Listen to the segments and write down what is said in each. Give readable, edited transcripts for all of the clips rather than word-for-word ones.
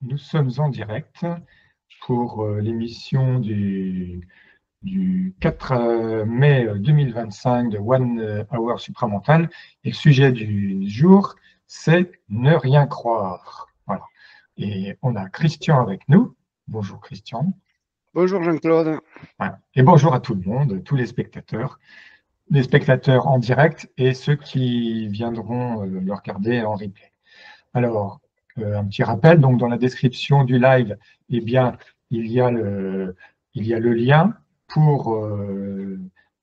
nous sommes en direct pour l'émission du 4 mai 2025 de One Hour Supramental. Et le sujet du jour, c'est ne rien croire. Voilà. Et on a Christian avec nous. Bonjour Christian. Bonjour Jean-Claude. Voilà. Et bonjour à tout le monde, tous les spectateurs en direct et ceux qui viendront le regarder en replay. Alors, un petit rappel, donc dans la description du live, eh bien, il y a le lien pour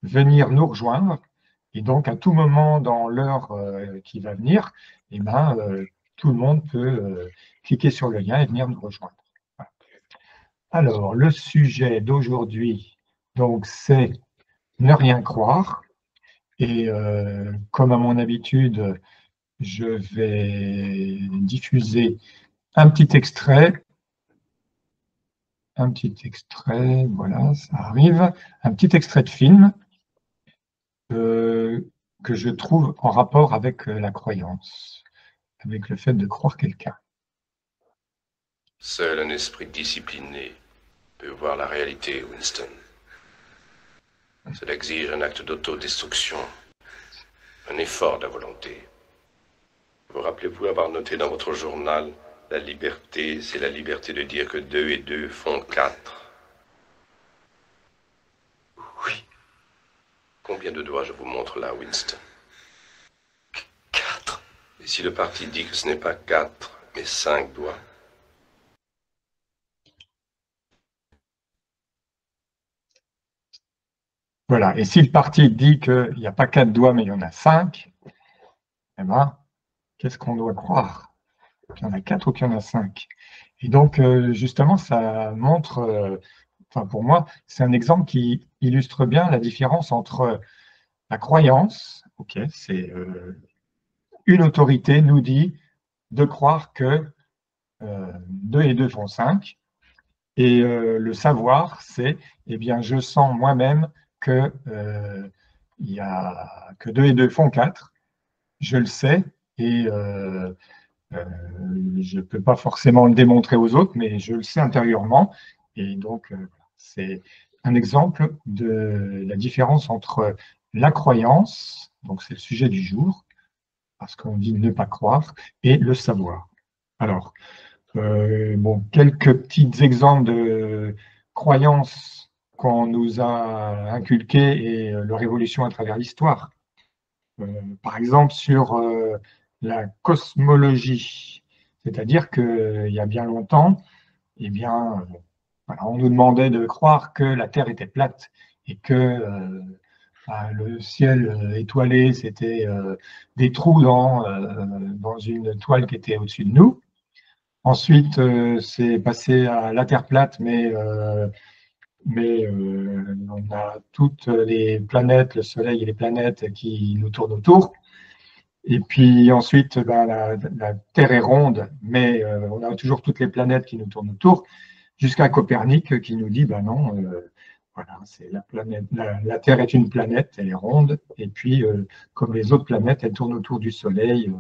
venir nous rejoindre. Et donc, à tout moment dans l'heure qui va venir, eh ben, tout le monde peut cliquer sur le lien et venir nous rejoindre. Voilà. Alors, le sujet d'aujourd'hui, donc, c'est ne rien croire. Et comme à mon habitude, je vais diffuser un petit extrait, voilà, ça arrive, un petit extrait de film que je trouve en rapport avec la croyance, avec le fait de croire quelqu'un. Seul un esprit discipliné peut voir la réalité, Winston. Cela exige un acte d'autodestruction, un effort de la volonté. Vous rappelez-vous avoir noté dans votre journal « La liberté, c'est la liberté de dire que 2 et 2 font 4 ». Oui. Combien de doigts je vous montre là, Winston? 4. Et si le parti dit que ce n'est pas 4, mais 5 doigts? Voilà, et si le parti dit qu'il n'y a pas 4 doigts, mais il y en a 5, eh ben, qu'est-ce qu'on doit croire? Qu'il y en a 4 ou qu'il y en a 5? Et donc, justement, ça montre, enfin pour moi, c'est un exemple qui illustre bien la différence entre la croyance, ok, c'est une autorité nous dit de croire que 2 et 2 font 5, et le savoir, c'est, eh bien, je sens moi-même que, que 2 et 2 font 4, je le sais, et je ne peux pas forcément le démontrer aux autres, mais je le sais intérieurement, et donc c'est un exemple de la différence entre la croyance, donc c'est le sujet du jour, parce qu'on dit ne pas croire, et le savoir. Alors, bon, quelques petits exemples de croyances qu'on nous a inculquées et leur évolution à travers l'histoire. Par exemple, sur la cosmologie, c'est-à-dire qu'il y a bien longtemps, eh bien, voilà, on nous demandait de croire que la Terre était plate et que le ciel étoilé, c'était des trous dans une toile qui était au-dessus de nous. Ensuite, c'est passé à la Terre plate, mais on a toutes les planètes, le Soleil et les planètes qui nous tournent autour. Et puis ensuite, ben, la Terre est ronde, mais on a toujours toutes les planètes qui nous tournent autour, jusqu'à Copernic qui nous dit, ben non, voilà, c'est la planète, la Terre est une planète, elle est ronde, et puis comme les autres planètes, elle tourne autour du Soleil,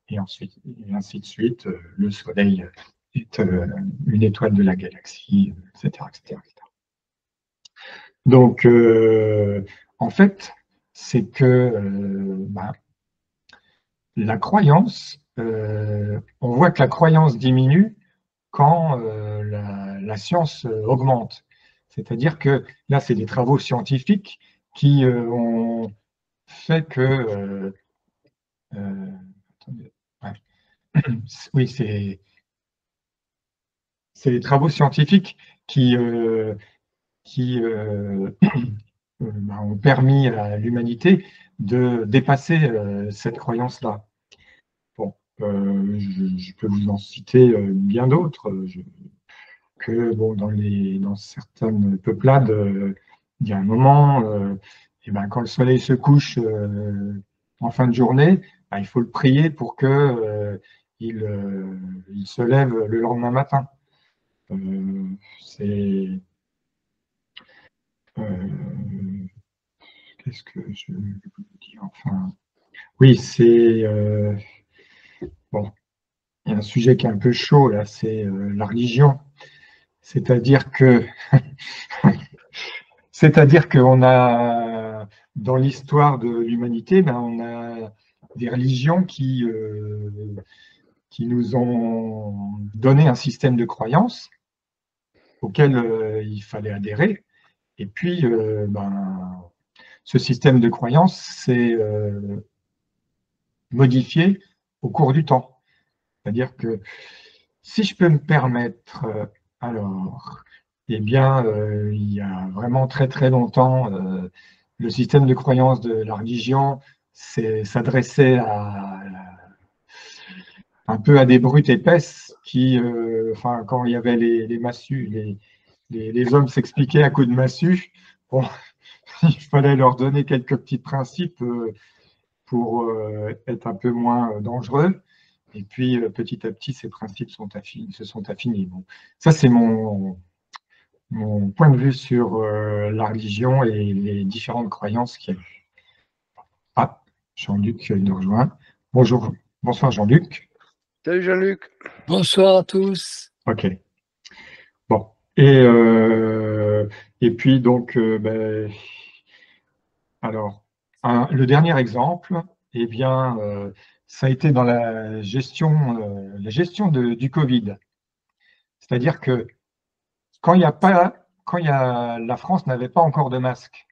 et ensuite, et ainsi de suite, le Soleil est une étoile de la galaxie, etc., etc., etc. Donc, en fait, c'est que ben, la croyance, on voit que la croyance diminue quand la science augmente. C'est-à-dire que là, c'est des travaux scientifiques qui ont fait que... attendez, ouais. Oui, c'est des travaux scientifiques qui ont permis à l'humanité de dépasser cette croyance-là. Bon, je peux vous en citer bien d'autres. Que bon, dans certaines peuplades, il y a un moment, et ben, quand le soleil se couche en fin de journée, ben, il faut le prier pour que il se lève le lendemain matin. C'est qu'est-ce que je veux dire? Enfin, oui, c'est bon. il y a un sujet qui est un peu chaud là, c'est la religion. C'est-à-dire que, c'est-à-dire qu'on a, dans l'histoire de l'humanité, ben, on a des religions qui nous ont donné un système de croyances auquel il fallait adhérer. Et puis, ben, ce système de croyances s'est modifié au cours du temps. C'est-à-dire que, si je peux me permettre, alors, eh bien, il y a vraiment très très longtemps, le système de croyance de la religion s'adressait un peu à des brutes épaisses qui, enfin, quand il y avait les massues, les hommes s'expliquaient à coups de massue. Bon, il fallait leur donner quelques petits principes pour être un peu moins dangereux. Et puis, petit à petit, ces principes se sont affinés. Bon, ça, c'est mon point de vue sur la religion et les différentes croyances qu'il y a eu. Ah, Jean-Luc nous rejoint. Bonjour, bonsoir Jean-Luc. Salut Jean-Luc. Bonsoir à tous. Ok. Bon. Et puis donc, ben, alors, le dernier exemple, eh bien, ça a été dans la gestion du Covid. C'est-à-dire que quand la France n'avait pas encore de masque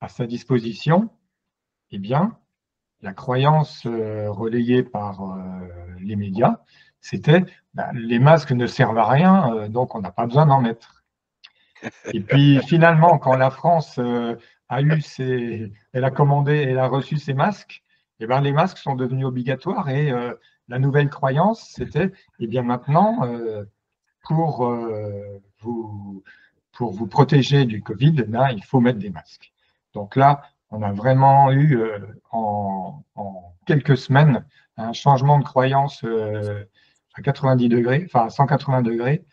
à sa disposition, eh bien, la croyance relayée par les médias, c'était ben, les masques ne servent à rien, donc on n'a pas besoin d'en mettre. Et puis finalement, quand la France elle a commandé, elle a reçu ses masques, eh ben, les masques sont devenus obligatoires et la nouvelle croyance, c'était, eh bien maintenant, pour, pour vous protéger du Covid, eh bien, il faut mettre des masques. Donc là, on a vraiment eu en quelques semaines un changement de croyance à 90 degrés, enfin à 180 degrés.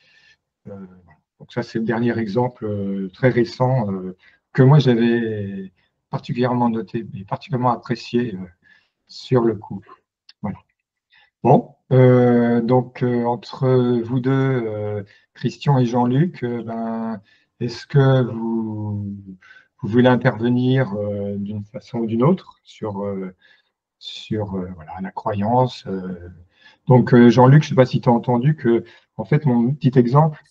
Donc ça, c'est le dernier exemple très récent que moi j'avais particulièrement noté et particulièrement apprécié sur le coup. Voilà. Bon, donc entre vous deux, Christian et Jean-Luc, ben, est-ce que vous voulez intervenir d'une façon ou d'une autre sur, voilà, la croyance Donc Jean-Luc, je ne sais pas si tu as entendu que, en fait, mon petit exemple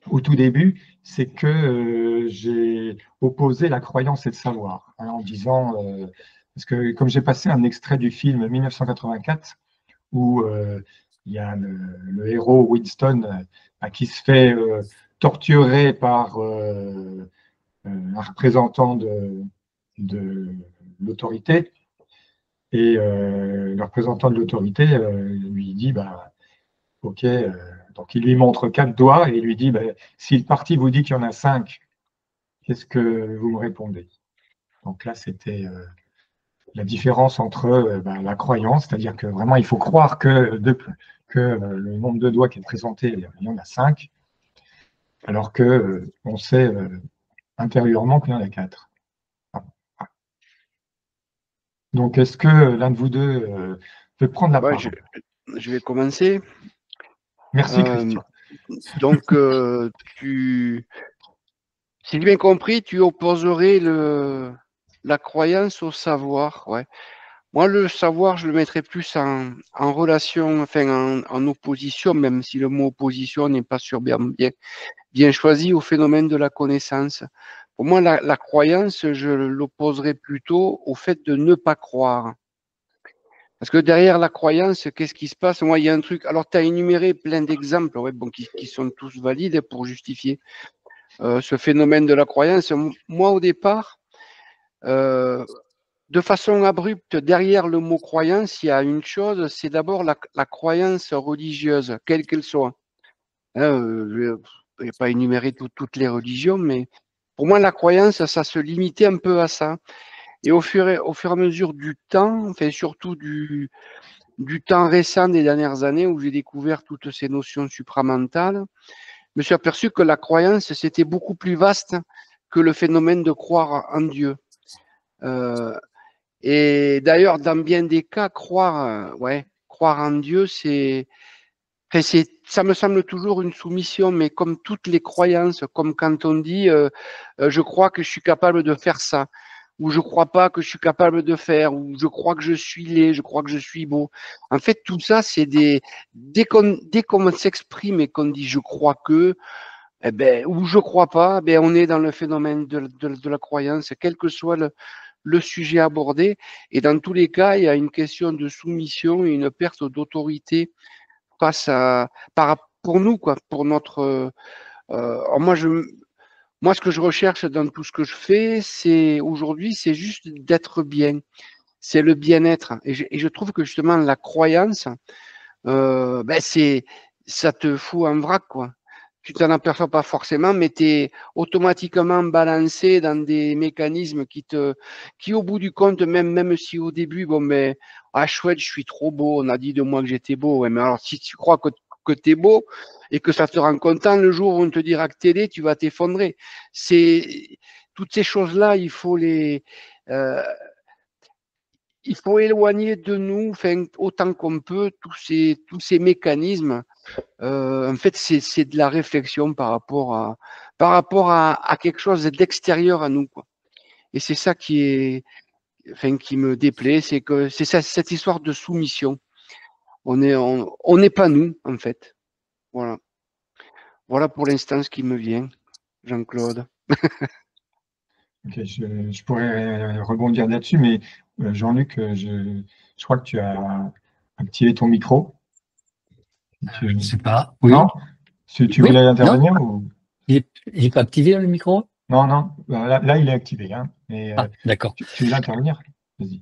au tout début, c'est que j'ai opposé la croyance et le savoir, hein, en disant, parce que comme j'ai passé un extrait du film 1984, où il y a le héros Winston qui se fait torturer par un représentant de l'autorité, et le représentant de l'autorité lui dit, bah, ok, donc il lui montre 4 doigts et il lui dit, bah, si le parti vous dit qu'il y en a 5, qu'est-ce que vous me répondez? Donc là, c'était la différence entre ben, la croyance, c'est-à-dire que vraiment, il faut croire que le nombre de doigts qui est présenté, il y en a 5, alors que on sait intérieurement qu'il y en a 4. Donc, est-ce que l'un de vous deux peut prendre la parole? Je vais commencer. Merci, Christian. Donc, si j'ai bien compris, tu opposerais la croyance au savoir. Ouais. Moi, le savoir, je le mettrais plus en relation, enfin en opposition, même si le mot opposition n'est pas bien choisi au phénomène de la connaissance. Pour moi, la croyance, je l'opposerais plutôt au fait de ne pas croire. Parce que derrière la croyance, qu'est-ce qui se passe? Moi, il y a un truc. Alors, tu as énuméré plein d'exemples ouais, bon, qui sont tous valides pour justifier ce phénomène de la croyance. Moi, au départ, de façon abrupte, derrière le mot croyance, il y a une chose, c'est d'abord la croyance religieuse, quelle qu'elle soit. Je ne vais pas énumérer toutes les religions, mais pour moi, la croyance, ça se limitait un peu à ça. Et au fur et à mesure du temps, enfin surtout du temps récent des dernières années où j'ai découvert toutes ces notions supramentales, je me suis aperçu que la croyance, c'était beaucoup plus vaste que le phénomène de croire en Dieu. Et d'ailleurs, dans bien des cas, croire croire en Dieu, ça me semble toujours une soumission, mais comme toutes les croyances, comme quand on dit je crois que je suis capable de faire ça, ou je crois pas que je suis capable de faire, ou je crois que je suis laid, je crois que je suis beau. En fait, tout ça, c'est dès qu'on s'exprime et qu'on dit je crois que, eh ben, ou je crois pas, ben, on est dans le phénomène de la croyance, quel que soit le sujet abordé. Et dans tous les cas, il y a une question de soumission et une perte d'autorité pour nous, quoi, pour notre. Moi, ce que je recherche dans tout ce que je fais, aujourd'hui, c'est juste d'être bien. C'est le bien-être. Et je trouve que justement, la croyance, ça te fout en vrac, quoi. Tu t'en aperçois pas forcément, mais tu es automatiquement balancé dans des mécanismes qui au bout du compte, même si au début, bon, mais, ah, chouette, je suis trop beau, on a dit de moi que j'étais beau. Ouais, mais alors, si tu crois que tu es beau et que ça te rend content, le jour où on te dira que t'es laid, tu vas t'effondrer. Toutes ces choses-là, euh, il faut éloigner de nous, enfin, autant qu'on peut, tous ces mécanismes. En fait, c'est de la réflexion par rapport à quelque chose d'extérieur à nous, quoi. Et c'est ça qui me déplaît, c'est que c'est ça, cette histoire de soumission. On n'est pas nous, en fait. Voilà. Voilà pour l'instant ce qui me vient, Jean-Claude. Ok, je pourrais rebondir là-dessus, mais Jean-Luc, je crois que tu as activé ton micro. Je ne sais pas. Oui. Non? Tu Oui, voulais non. intervenir ou... J'ai pas activé le micro? Non, non, là, il est activé. Hein, mais Ah, d'accord. tu voulais intervenir? Vas-y.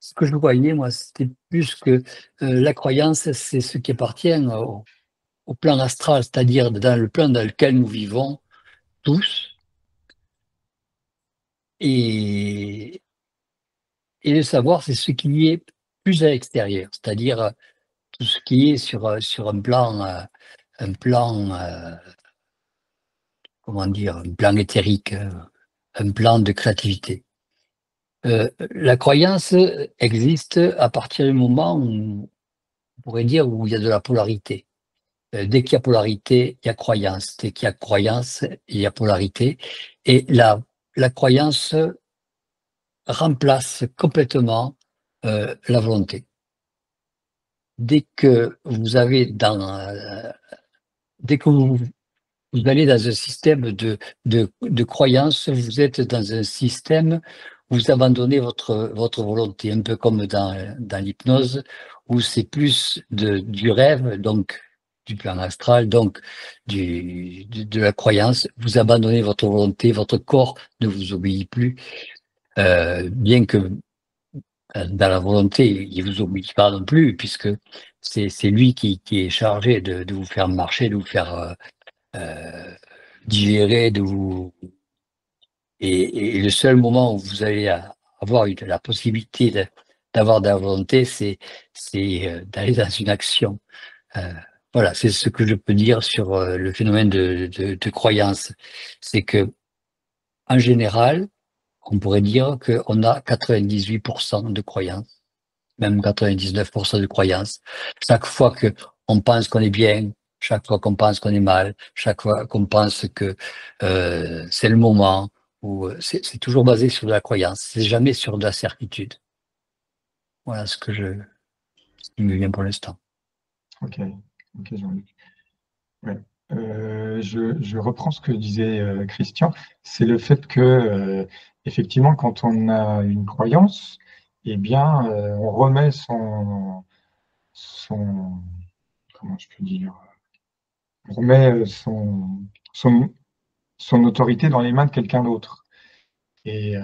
Ce que je voyais, moi, c'était plus que la croyance, c'est ce qui appartient au plan astral, c'est-à-dire dans le plan dans lequel nous vivons tous. Et, et le savoir, c'est ce qui est plus à l'extérieur, c'est-à-dire tout ce qui est sur un plan comment dire, un plan éthérique, un plan de créativité. La croyance existe à partir du moment où, on pourrait dire, où il y a de la polarité. Dès qu'il y a polarité, il y a croyance. Dès qu'il y a croyance, il y a polarité. Et la croyance remplace complètement la volonté. Dès que vous avez dès que vous allez dans un système de croyance, vous êtes dans un système où vous abandonnez votre volonté, un peu comme dans l'hypnose, où c'est plus du rêve, donc du plan astral, donc de la croyance. Vous abandonnez votre volonté, votre corps ne vous obéit plus, bien que dans la volonté, il vous oblige pas non plus, puisque c'est lui qui est chargé de vous faire marcher, de vous faire euh, digérer, et le seul moment où vous allez avoir la possibilité d'avoir de la volonté, c'est d'aller dans une action. Euh, voilà, c'est ce que je peux dire sur le phénomène de croyance. C'est que en général, on pourrait dire qu'on a 98% de croyance, même 99% de croyance. Chaque fois que on pense qu'on est bien, chaque fois qu'on pense qu'on est mal, chaque fois qu'on pense que c'est le moment, ou c'est toujours basé sur de la croyance, c'est jamais sur de la certitude. Voilà ce qui me vient pour l'instant. Ok, Jean-Luc. Ouais. Je reprends ce que disait Christian, c'est le fait que, effectivement, quand on a une croyance, eh bien, on remet comment je peux dire, on remet son, son autorité dans les mains de quelqu'un d'autre. Et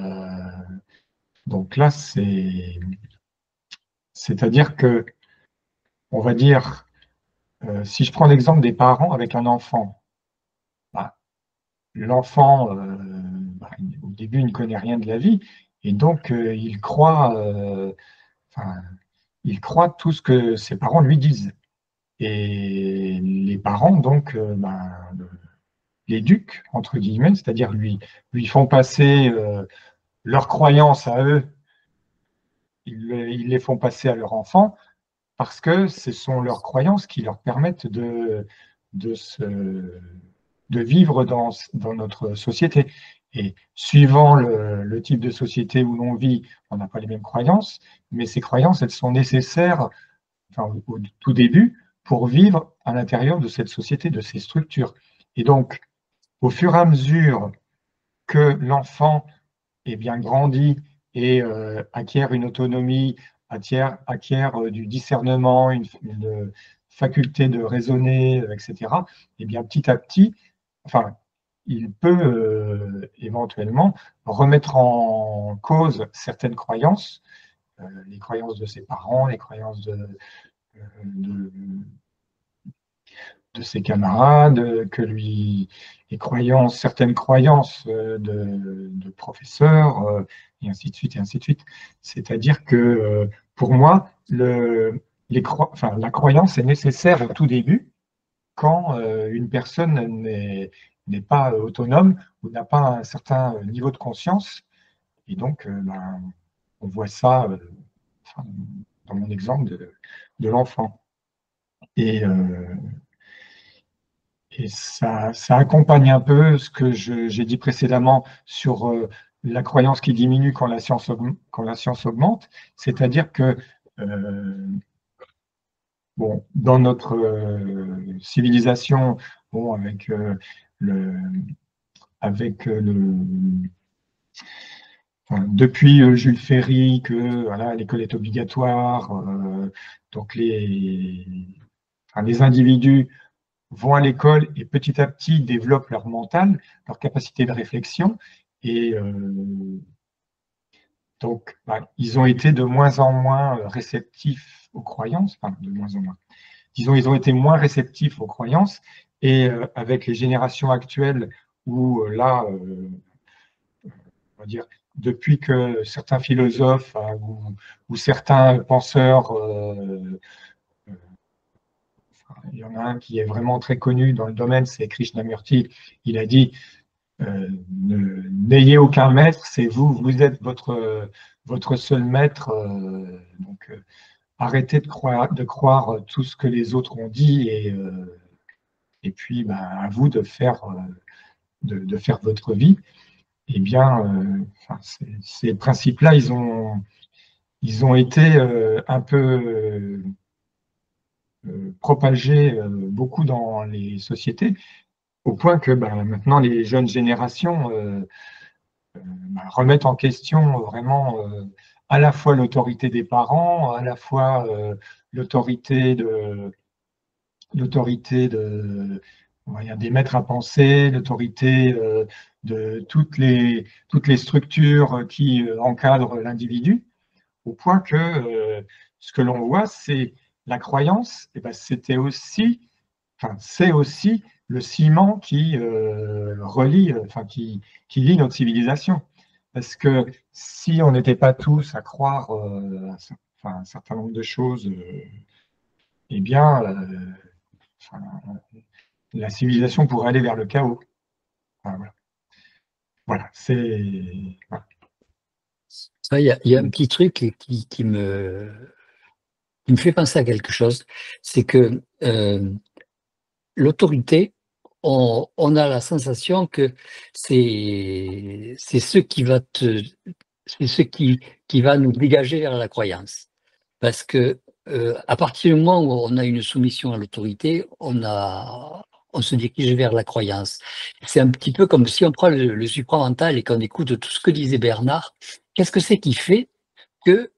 donc là, c'est-à-dire que, on va dire, si je prends l'exemple des parents avec un enfant, bah, l'enfant, au début, il ne connaît rien de la vie, et donc enfin, il croit tout ce que ses parents lui disent. Et les parents, donc, l'éduquent, entre guillemets, c'est-à-dire lui font passer leurs croyances à eux, ils les font passer à leurs enfants parce que ce sont leurs croyances qui leur permettent de vivre dans notre société. Et suivant le type de société où l'on vit, on n'a pas les mêmes croyances, mais ces croyances, elles sont nécessaires, enfin, au tout début, pour vivre à l'intérieur de cette société, de ces structures. Et donc, au fur et à mesure que l'enfant est bien grandi et acquiert une autonomie, acquiert du discernement, une faculté de raisonner, etc., et bien petit à petit, enfin, il peut éventuellement remettre en cause certaines croyances, les croyances de ses parents, les croyances de, de ses camarades, certaines croyances de professeurs, et ainsi de suite, et ainsi de suite. C'est-à-dire que pour moi, la croyance est nécessaire au tout début quand une personne n'est pas autonome ou n'a pas un certain niveau de conscience. Et donc, on voit ça dans mon exemple de l'enfant. Et ça accompagne un peu ce que j'ai dit précédemment sur la croyance qui diminue quand la science augmente, c'est-à-dire que bon, dans notre civilisation, bon, depuis Jules Ferry que voilà, l'école est obligatoire, donc les individus vont à l'école et petit à petit développent leur mental, leur capacité de réflexion. Et donc, ils ont été de moins en moins réceptifs aux croyances, enfin, de moins en moins. Disons, ils ont été moins réceptifs aux croyances. Et avec les générations actuelles, où là, on va dire, depuis que certains philosophes ou certains penseurs, il y en a un qui est vraiment très connu dans le domaine, c'est Krishnamurti. Il a dit n'ayez aucun maître, c'est vous, vous êtes votre seul maître. Donc, arrêtez de croire tout ce que les autres ont dit et puis à vous de faire votre vie. Eh bien, ces principes-là, ils ont été un peu propagés beaucoup dans les sociétés, au point que maintenant les jeunes générations remettent en question vraiment à la fois l'autorité des parents, à la fois on va dire, des maîtres à penser, l'autorité de toutes les structures qui encadrent l'individu, au point que ce que l'on voit, c'est la croyance, et c'est aussi le ciment qui relie, qui lie notre civilisation. Parce que si on n'était pas tous à croire un certain nombre de choses, eh bien, la civilisation pourrait aller vers le chaos. Voilà. Voilà, voilà. Il y a un petit truc qui me fait penser à quelque chose, c'est que l'autorité, on a la sensation que c'est ce qui va nous dégager vers la croyance. Parce que à partir du moment où on a une soumission à l'autorité, on se dirige vers la croyance. C'est un petit peu comme si on prend le supramental et qu'on écoute tout ce que disait Bernard. Qu'est-ce que c'est qui fait que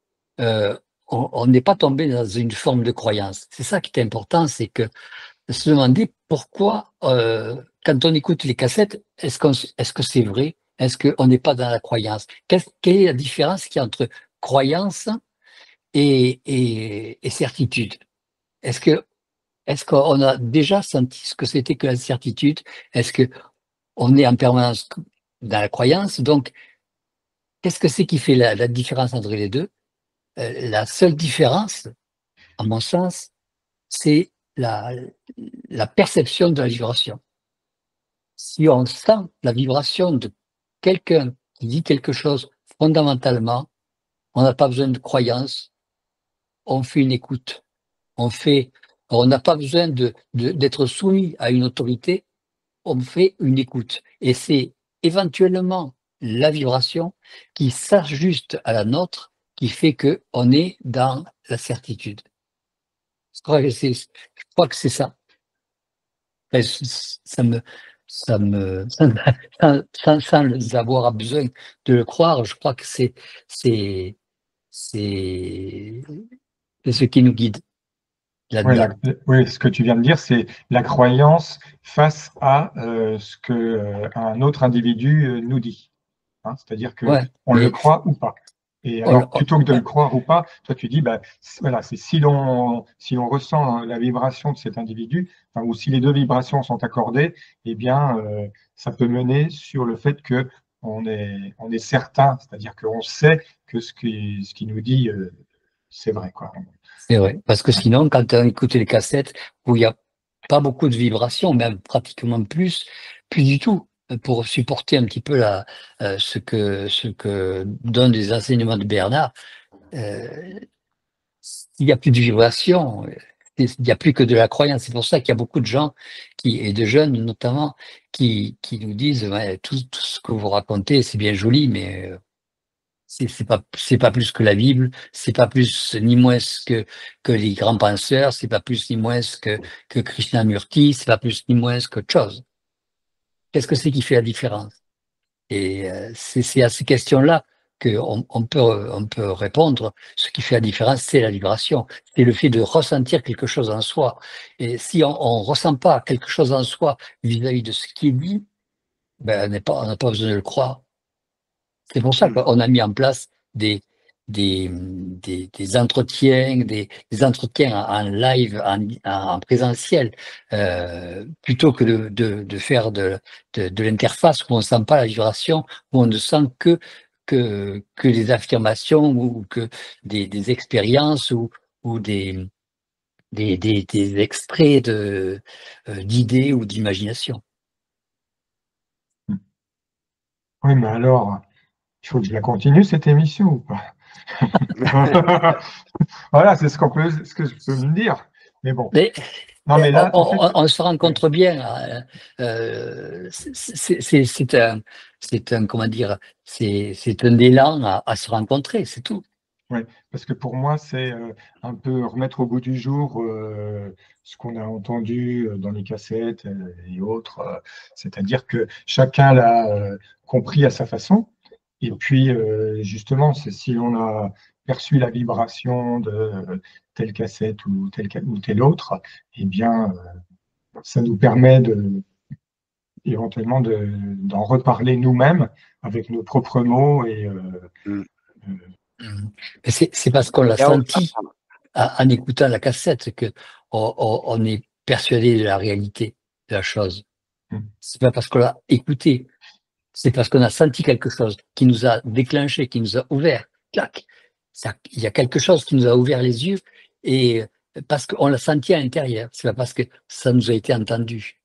on n'est pas tombé dans une forme de croyance? C'est ça qui est important, c'est que se demander pourquoi, quand on écoute les cassettes, est-ce que c'est vrai? Est-ce qu'on n'est pas dans la croyance? Quelle est la différence qu'il y a entre croyance et certitude? Est-ce qu'on a déjà senti ce que c'était que l'incertitude? Est-ce qu'on est en permanence dans la croyance? Donc, qu'est-ce que c'est qui fait la différence entre les deux? La seule différence, à mon sens, c'est la perception de la vibration. Si on sent la vibration de quelqu'un qui dit quelque chose fondamentalement, On n'a pas besoin de croyance, on fait une écoute. On n'a pas besoin d'être soumis à une autorité, on fait une écoute. Et c'est éventuellement la vibration qui s'ajuste à la nôtre qui fait qu'on est dans la certitude. Je crois que c'est ça. Enfin, sans avoir besoin de le croire, je crois que c'est ce qui nous guide Oui, là-dedans. oui, ce que tu viens de dire, c'est la croyance face à ce que un autre individu nous dit. Hein. C'est-à-dire que Ouais, on le mais croit ou pas. Et on- alors, on- plutôt que de le ouais, croire ou pas, toi tu dis, bah, voilà, c'est si l'on ressent la vibration de cet individu, enfin, ou si les deux vibrations sont accordées, eh bien, ça peut mener sur le fait que on est certain, c'est-à-dire qu'on sait que ce qui nous dit, c'est vrai, quoi. c'est vrai. Parce que sinon, quand on écoute les cassettes où il n'y a pas beaucoup de vibrations, même pratiquement plus du tout, pour supporter un petit peu ce que donnent les enseignements de Bernard, euh, il n'y a plus de vibration, il n'y a plus que de la croyance. C'est pour ça qu'il y a beaucoup de gens et de jeunes notamment, qui nous disent ouais, tout ce que vous racontez, c'est bien joli, mais c'est pas plus que la Bible, c'est pas plus ni moins que les grands penseurs, c'est pas plus ni moins que Krishnamurti, c'est pas plus ni moins qu'autre chose. Qu'est-ce que c'est qui fait la différence? Et c'est à ces questions-là qu'on peut répondre. Ce qui fait la différence, c'est la vibration. C'est le fait de ressentir quelque chose en soi. Et si on ne ressent pas quelque chose en soi vis-à-vis de ce qui est dit, ben, on n'a pas besoin de le croire. C'est pour ça qu'on a mis en place des entretiens, des entretiens en live, en présentiel, plutôt que de faire de l'interface où on ne sent pas la vibration, où on ne sent que des affirmations ou que des expériences ou des extraits d'idées ou d'imagination. Oui, mais alors, il faut que je la continue, cette émission ou pas? Voilà, ce que je peux me dire. Mais bon. Mais Non, mais là, en fait, on se oui, rencontre bien. C'est un, comment dire, c'est un élan à se rencontrer, c'est tout. oui, parce que pour moi, c'est un peu remettre au goût du jour ce qu'on a entendu dans les cassettes et autres. C'est-à-dire que chacun l'a compris à sa façon. Et puis, justement, c'est si on a perçu la vibration de telle cassette ou telle autre, eh bien, ça nous permet éventuellement d'en reparler nous-mêmes avec nos propres mots euh, Mhm. Mais c'est parce qu'on l'a senti en écoutant la cassette que on est persuadé de la réalité de la chose. C'est pas parce qu'on l'a écouté, c'est parce qu'on a senti quelque chose qui nous a déclenché, qui nous a ouvert. Clac. Il y a quelque chose qui nous a ouvert les yeux et parce qu'on l'a senti à l'intérieur. C'est pas parce que ça nous a été entendu.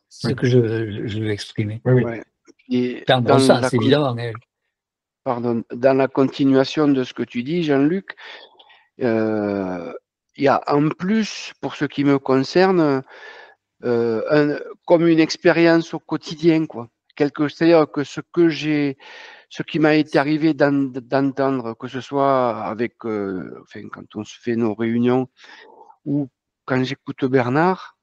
C'est ce oui, que je veux exprimer. oui, oui. Ouais. Et Dans le bon sens, évidemment. Mais dans la continuation de ce que tu dis, Jean-Luc, il y a en plus, pour ce qui me concerne, comme une expérience au quotidien, quoi. C'est-à-dire que ce qui m'a été arrivé d'entendre, que ce soit avec, enfin, quand on se fait nos réunions ou quand j'écoute Bernard,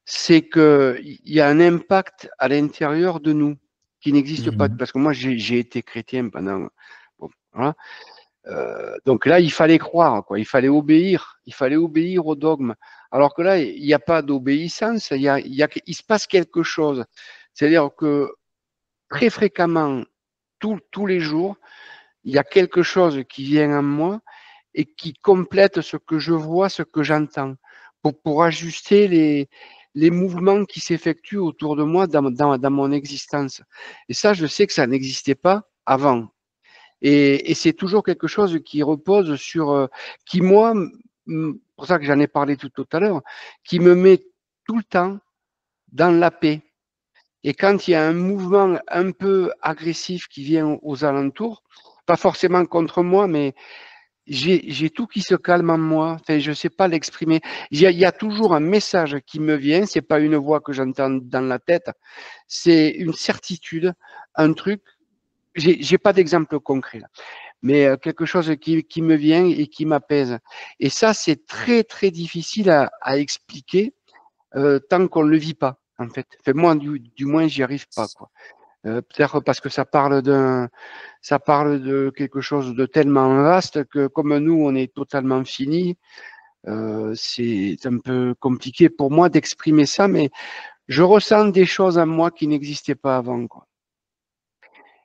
c'est qu'il y a un impact à l'intérieur de nous qui n'existe pas. Mhm. Parce que moi, j'ai été chrétien pendant. Bon, voilà. Donc là, il fallait croire, quoi. Il fallait obéir au dogme. Alors que là, il n'y a pas d'obéissance. Il se passe quelque chose. C'est-à-dire que très fréquemment, tous les jours, il y a quelque chose qui vient en moi et qui complète ce que je vois, ce que j'entends, pour ajuster les mouvements qui s'effectuent autour de moi dans mon existence. Et ça, je sais que ça n'existait pas avant. Et c'est toujours quelque chose qui repose sur, qui moi, pour ça que j'en ai parlé tout à l'heure, qui me met tout le temps dans la paix. Et quand il y a un mouvement un peu agressif qui vient aux alentours, pas forcément contre moi, mais j'ai tout qui se calme en moi. Enfin, je sais pas l'exprimer. Il y a toujours un message qui me vient. C'est pas une voix que j'entends dans la tête. C'est une certitude, un truc. J'ai pas d'exemple concret là, mais quelque chose qui me vient et qui m'apaise. Et ça, c'est très très difficile à expliquer tant qu'on le vit pas. En fait, enfin, moi, du moins, j'y arrive pas, quoi. Peut-être parce que ça parle de quelque chose de tellement vaste que comme nous, on est totalement fini, c'est un peu compliqué pour moi d'exprimer ça, mais je ressens des choses en moi qui n'existaient pas avant, quoi.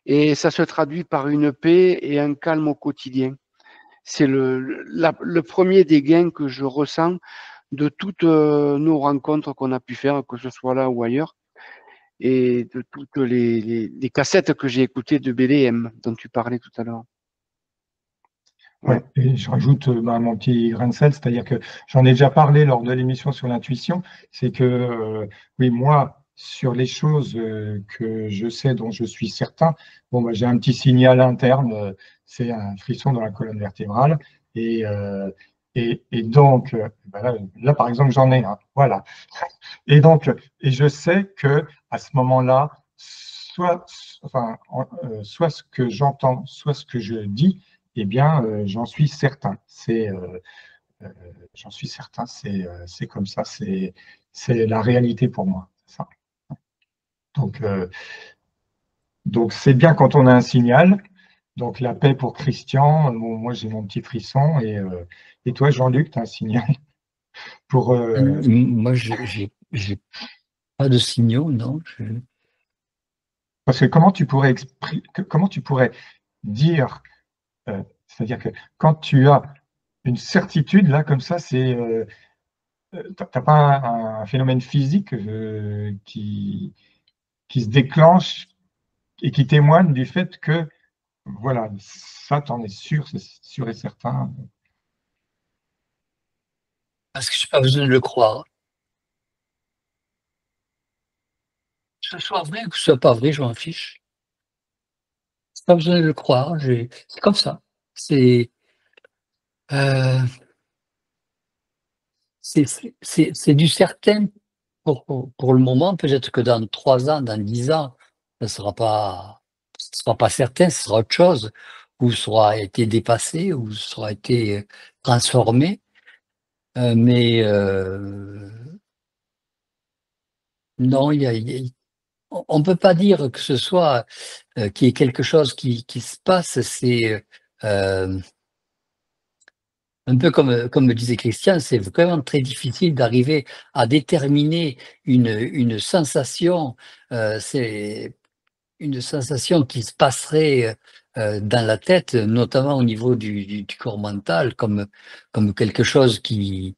Et ça se traduit par une paix et un calme au quotidien. C'est le premier des gains que je ressens de toutes nos rencontres qu'on a pu faire, que ce soit là ou ailleurs, et de toutes les cassettes que j'ai écoutées de BDM dont tu parlais tout à l'heure. Ouais, et je rajoute mon petit grain de sel, c'est-à-dire que j'en ai déjà parlé lors de l'émission sur l'intuition, c'est que oui, moi, sur les choses que je sais, dont je suis certain, bon, bah, j'ai un petit signal interne, c'est un frisson dans la colonne vertébrale, et, et donc, bah là, par exemple, j'en ai un, voilà. Et donc, et je sais que à ce moment-là, soit ce que j'entends, soit ce que je dis, eh bien, j'en suis certain. J'en suis certain, c'est comme ça, c'est la réalité pour moi. Ça. Donc, donc c'est bien quand on a un signal. Donc la paix pour Christian. Moi j'ai mon petit frisson et toi Jean-Luc, tu as un signal pour. Moi, j'ai pas de signaux, non. Parce que comment tu pourrais dire, c'est-à-dire que quand tu as une certitude là comme ça, t'as pas un phénomène physique qui se déclenche et qui témoigne du fait que, voilà, ça, t'en es sûr, c'est sûr et certain. Parce que j'ai pas besoin de le croire. Que ce soit vrai ou que ce soit pas vrai, je m'en fiche. J'ai pas besoin de le croire. C'est comme ça. C'est euh, c'est du certain pour le moment. Peut-être que dans 3 ans, dans 10 ans, ce sera pas certain, ce sera autre chose, ou ça aura été dépassé, ou ça aura été transformé. Mais non, on peut pas dire que ce soit qu'il y ait quelque chose qui se passe. C'est un peu comme me disait Christian, c'est vraiment très difficile d'arriver à déterminer une sensation. C'est une sensation qui se passerait dans la tête, notamment au niveau du corps mental, comme quelque chose qui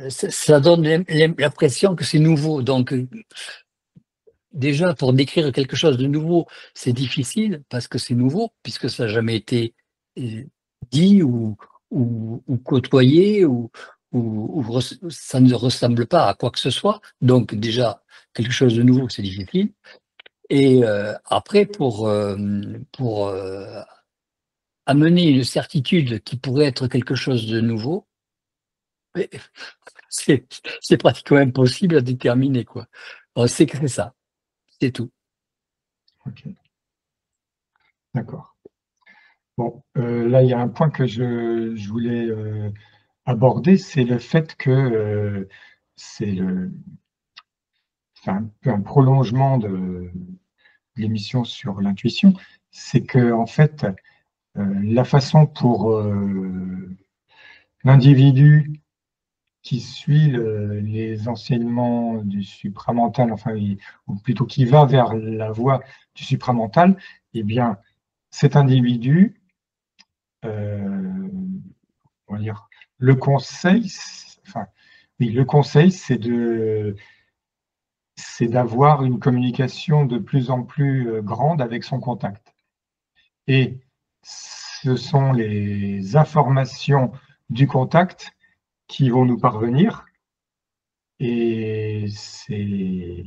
ça donne l'impression que c'est nouveau. Donc déjà pour décrire quelque chose de nouveau, c'est difficile parce que c'est nouveau puisque ça n'a jamais été euh, dit ou côtoyé ça ne ressemble pas à quoi que ce soit. Donc déjà quelque chose de nouveau, c'est difficile. Et après, pour amener une certitude qui pourrait être quelque chose de nouveau, mais c'est c'est pratiquement impossible à déterminer, quoi. On sait que c'est ça, c'est tout. Ok, d'accord. Bon, là, il y a un point que je voulais aborder, c'est le fait que c'est c'est un peu un prolongement de l'émission sur l'intuition, c'est que en fait, la façon pour l'individu qui suit les enseignements du supramental, enfin, ou plutôt qui va vers la voie du supramental, eh bien, cet individu, euh, on va dire, le conseil, enfin, oui, le conseil, c'est d'avoir une communication de plus en plus grande avec son contact. Et ce sont les informations du contact qui vont nous parvenir. Et c'est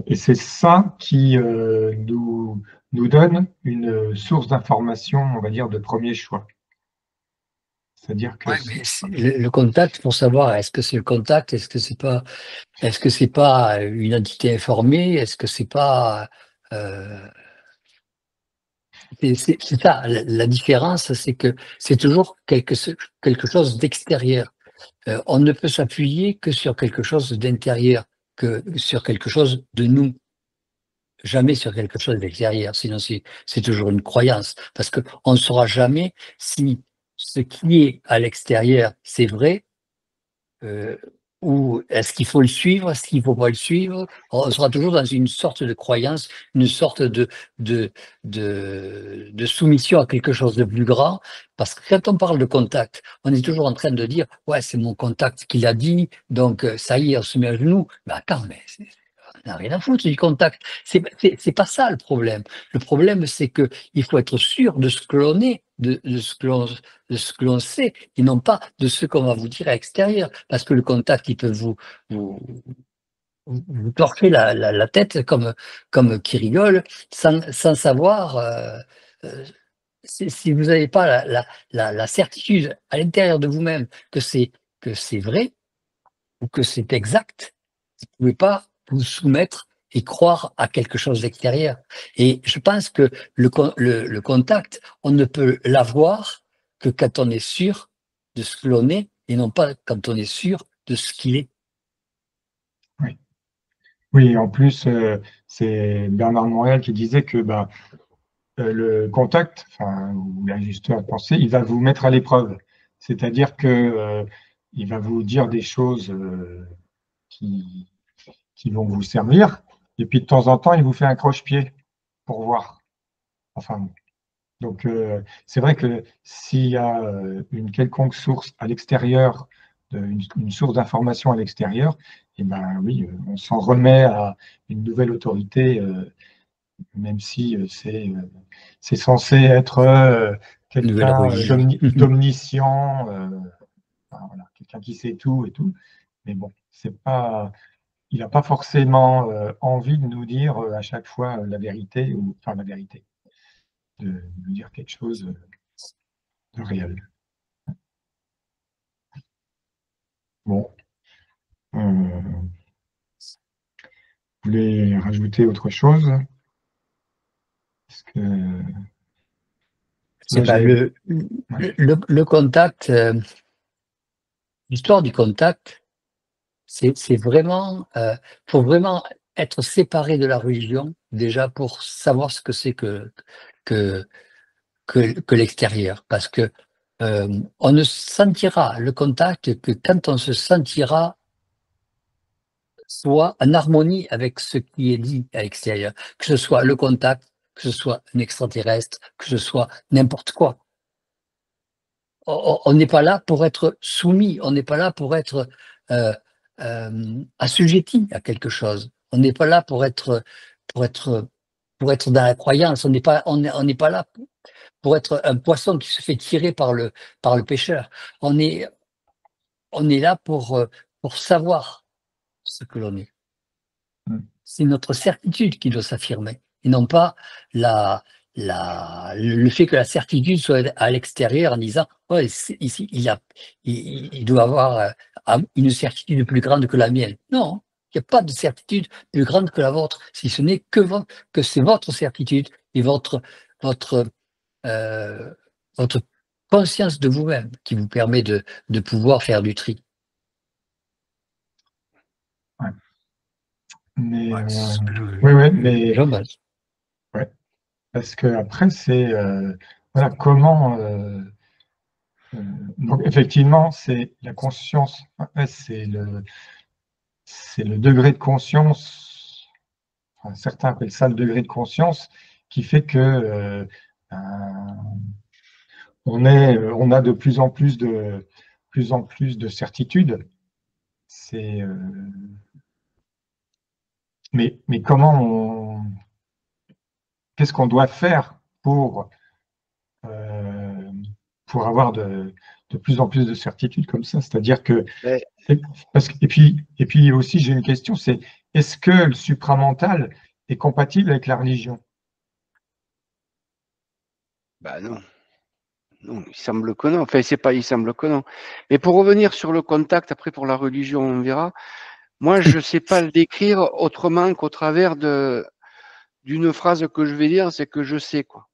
et c'est ça qui nous donne une source d'information, on va dire, de premier choix. C'est-à-dire que Ouais, mais le contact, pour savoir est-ce que c'est le contact, est-ce que c'est pas une entité informée, est-ce que c'est pas euh, c'est ça la différence, c'est que c'est toujours quelque chose d'extérieur. On ne peut s'appuyer que sur quelque chose d'intérieur, que sur quelque chose de nous, jamais sur quelque chose d'extérieur. Sinon, c'est toujours une croyance, parce que on ne saura jamais si ce qui est à l'extérieur, c'est vrai. Euh, ou est-ce qu'il faut le suivre, est-ce qu'il ne faut pas le suivre? On sera toujours dans une sorte de croyance, une sorte de, de soumission à quelque chose de plus grand. Parce que quand on parle de contact, on est toujours en train de dire, ouais, c'est mon contact qui l'a dit, donc ça y est, on se met à genoux. Mais attends, mais on n'a rien à foutre du contact. C'est pas ça le problème. Le problème, c'est que il faut être sûr de ce que l'on est, de ce que l'on sait, et non pas de ce qu'on va vous dire à l'extérieur. Parce que le contact, il peut vous, vous torcher la tête comme qui rigole, sans savoir. Si vous n'avez pas la certitude à l'intérieur de vous-même que c'est vrai ou que c'est exact, vous ne pouvez pas vous soumettre et croire à quelque chose d'extérieur. Et je pense que le contact, on ne peut l'avoir que quand on est sûr de ce que l'on est et non pas quand on est sûr de ce qu'il est. oui. Oui, en plus, c'est Bernard de Montréal qui disait que le contact, enfin, ou l'ajusteur de pensée, il va vous mettre à l'épreuve. C'est-à-dire que il va vous dire des choses qui, qui vont vous servir, et puis de temps en temps, il vous fait un croche-pied pour voir. Enfin, donc c'est vrai que s'il y a une quelconque source à l'extérieur, une source d'information à l'extérieur, et ben oui, on s'en remet à une nouvelle autorité, même si c'est censé être Une nouvelle quelqu'un religion. d'omniscient, enfin, voilà, quelqu'un qui sait tout et tout. Mais bon, c'est pas, il n'a pas forcément envie de nous dire à chaque fois la vérité, ou enfin la vérité, de nous dire quelque chose de réel. Bon, vous voulez rajouter autre chose? Parce que C'est là, pas j'ai. Ouais. le contact, l'histoire du contact, c'est vraiment, faut vraiment être séparé de la religion, déjà pour savoir ce que c'est que, que l'extérieur. Parce que on ne sentira le contact que quand on se sentira soit en harmonie avec ce qui est dit à l'extérieur, que ce soit le contact, que ce soit un extraterrestre, que ce soit n'importe quoi. On n'est pas là pour être soumis, on n'est pas là pour être euh, assujetti à quelque chose. On n'est pas là pour être, pour être dans la croyance. On n'est pas là pour être un poisson qui se fait tirer par le pêcheur. On est là pour savoir ce que l'on est. Mm. C'est notre certitude qui doit s'affirmer, et non pas le fait que la certitude soit à l'extérieur en disant ouais, ici il doit avoir une certitude plus grande que la mienne. Non, il n'y a pas de certitude plus grande que la vôtre, si ce n'est que c'est votre certitude et votre, euh, votre conscience de vous-même qui vous permet de pouvoir faire du tri. Ouais. Mais Ouais, c'est ce que oui, oui, mais j'en base. ouais, parce que après c'est voilà comment. Donc effectivement, c'est la conscience. Ouais, c'est le degré de conscience. Enfin, certains appellent ça le degré de conscience qui fait que on a de plus en plus de certitudes. C'est mais qu'est-ce qu'on doit faire euh, pour avoir de plus en plus de certitudes comme ça. C'est-à-dire que, Ouais. et puis aussi j'ai une question, c'est est-ce que le supramental est compatible avec la religion? Bah non. Non, il semble que non. Enfin, c'est pas, il semble que non. Mais pour revenir sur le contact, après pour la religion, on verra. Moi, je sais pas le décrire autrement qu'au travers d'une phrase que je vais dire, c'est que je sais, quoi.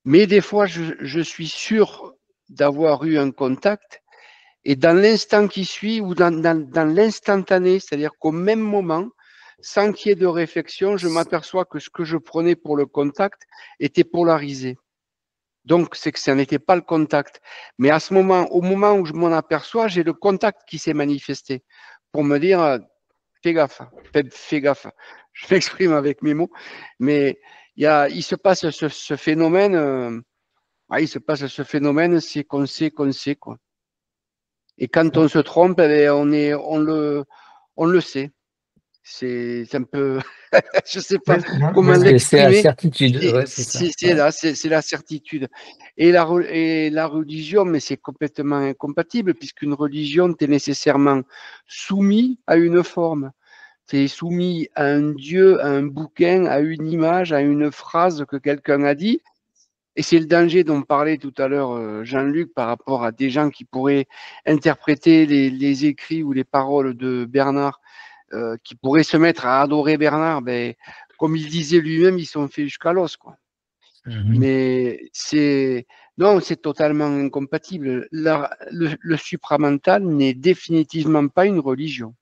Mais des fois, je suis sûr d'avoir eu un contact et dans l'instant qui suit ou dans l'instantané, c'est-à-dire qu'au même moment, sans qu'il y ait de réflexion, je m'aperçois que ce que je prenais pour le contact était polarisé. Donc, c'est que ça n'était pas le contact. Mais à ce moment, au moment où je m'en aperçois, j'ai le contact qui s'est manifesté pour me dire, fais gaffe, fais gaffe. Je m'exprime avec mes mots, mais il se passe ce phénomène, il se passe ce phénomène, c'est qu'on sait, quoi. Et quand on se trompe, eh bien, on le sait. C'est un peu, je sais pas comment C'est la l'exprimer. certitude, ouais, c'est ça. C'est la certitude. Et la religion, mais c'est complètement incompatible, puisqu'une religion, tu es nécessairement soumis à une forme. Tu es soumis à un Dieu, à un bouquin, à une image, à une phrase que quelqu'un a dit. Et c'est le danger dont parlait tout à l'heure Jean-Luc par rapport à des gens qui pourraient interpréter les écrits ou les paroles de Bernard, qui pourraient se mettre à adorer Bernard. Ben, comme il disait lui-même, ils sont faits jusqu'à l'os, quoi. Mais non, c'est totalement incompatible. Le supramental n'est définitivement pas une religion.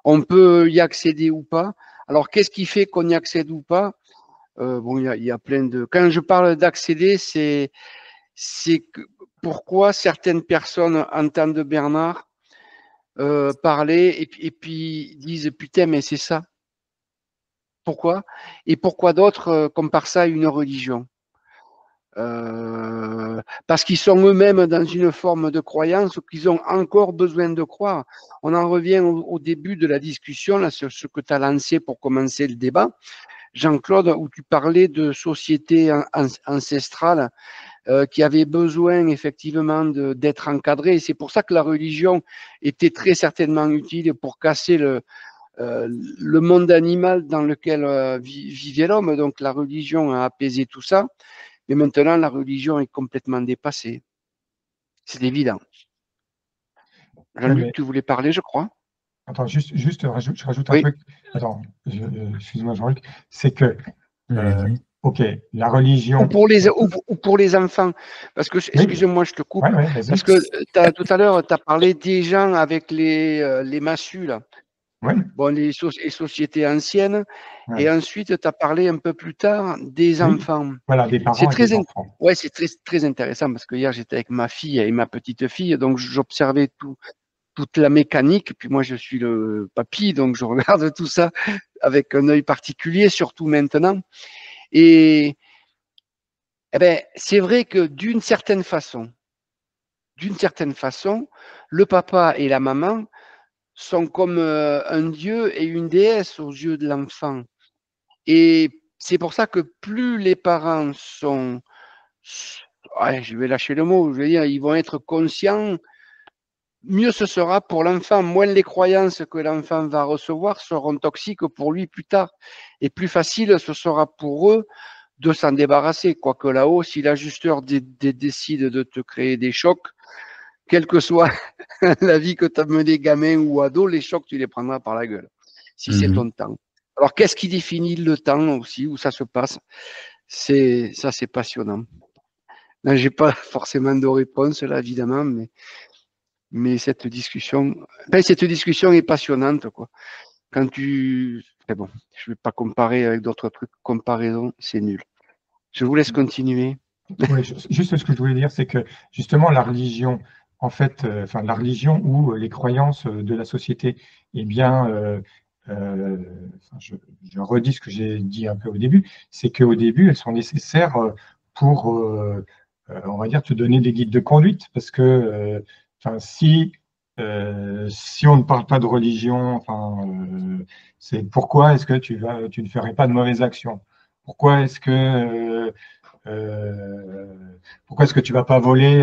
On peut y accéder ou pas. Alors, qu'est-ce qui fait qu'on y accède ou pas? Bon, il y a plein de. Quand je parle d'accéder, c'est pourquoi certaines personnes entendent Bernard parler et puis disent putain, mais c'est ça. Pourquoi? Et pourquoi d'autres comparent ça à une religion? Parce qu'ils sont eux-mêmes dans une forme de croyance ou qu'ils ont encore besoin de croire. On en revient au début de la discussion, là, sur ce que tu as lancé pour commencer le débat, Jean-Claude, où tu parlais de sociétés ancestrales qui avaient besoin effectivement d'être encadrées. Et c'est pour ça que la religion était très certainement utile pour casser le monde animal dans lequel vivait l'homme. Donc la religion a apaisé tout ça. Mais maintenant, la religion est complètement dépassée. C'est évident. Jean-Luc, Mais, tu voulais parler, je crois. attends, je rajoute un Oui. truc. Attends, excuse-moi Jean-Luc. C'est que, ok, la religion. Ou pour les enfants. Parce que, excuse-moi, je te coupe. Ouais, parce que tout à l'heure, tu as parlé des gens avec les massues, là. Ouais. Bon, les sociétés anciennes. Ouais. Et ensuite, tu as parlé un peu plus tard des enfants. Voilà, des parents et des enfants. Ouais, c'est très, très intéressant parce que hier, j'étais avec ma fille et ma petite fille, donc j'observais toute la mécanique. Puis moi, je suis le papy, donc je regarde tout ça avec un œil particulier, surtout maintenant. Et eh ben, c'est vrai que d'une certaine façon, le papa et la maman sont comme un dieu et une déesse aux yeux de l'enfant. Et c'est pour ça que plus les parents sont, ouais, je vais lâcher le mot, je veux dire, ils vont être conscients, mieux ce sera pour l'enfant. Moins les croyances que l'enfant va recevoir seront toxiques pour lui plus tard. Et plus facile ce sera pour eux de s'en débarrasser. Quoique là-haut, si l'ajusteur décide de te créer des chocs, quelle que soit la vie que tu as menée gamin ou ado, les chocs, tu les prendras par la gueule, si c'est ton temps. Alors, qu'est-ce qui définit le temps aussi, où ça se passe? C'est passionnant. Je n'ai pas forcément de réponse là, évidemment, mais cette discussion est passionnante, quoi. Quand bon, je ne vais pas comparer avec d'autres trucs. Comparaison, c'est nul. Je vous laisse continuer. Oui, juste ce que je voulais dire, c'est que justement la religion, en fait, la religion ou les croyances de la société, eh bien, je redis ce que j'ai dit un peu au début, c'est qu'au début, elles sont nécessaires pour, on va dire, te donner des guides de conduite, parce que si on ne parle pas de religion, c'est pourquoi est-ce que tu ne ferais pas de mauvaises actions? Pourquoi est-ce que Pourquoi est-ce que tu vas pas voler